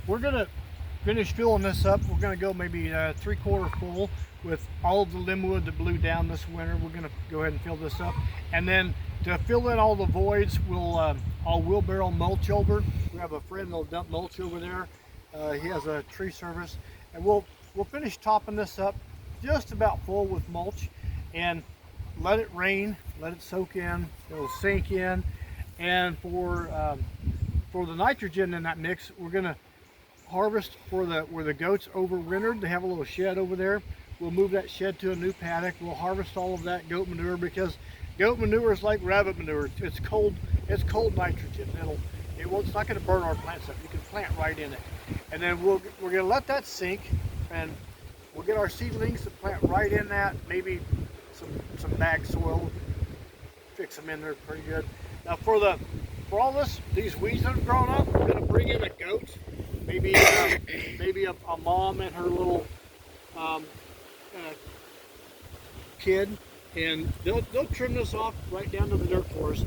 we're gonna finish filling this up. We're gonna go maybe 3/4 full with all of the limwood that blew down this winter. We're gonna go ahead and fill this up, and then to fill in all the voids, I'll wheelbarrow mulch over. We have a friend that'll dump mulch over there. He has a tree service, and we'll finish topping this up just about full with mulch, and let it rain, let it soak in, it'll sink in, and for the nitrogen in that mix, we're gonna harvest for where the goats overwintered. They have a little shed over there. We'll move that shed to a new paddock. We'll harvest all of that goat manure, because goat manure is like rabbit manure. It's cold nitrogen. It's not going to burn our plants up. You can plant right in it. And then we're going to let that sink, and we'll get our seedlings to plant right in that. Maybe some bag soil, fix them in there pretty good. Now for all these weeds that have grown up, we're going to bring in a goat, maybe a mom and her little kid, and they'll trim this off right down to the dirt for us.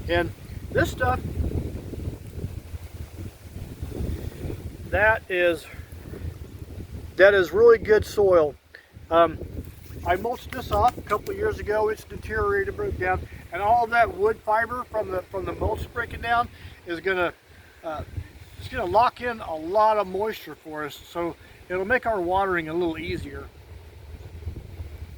And this stuff, that is really good soil. I mulched this off a couple of years ago. It's deteriorated, broke down, and all of that wood fiber from the mulch breaking down is gonna it's gonna lock in a lot of moisture for us, so it'll make our watering a little easier.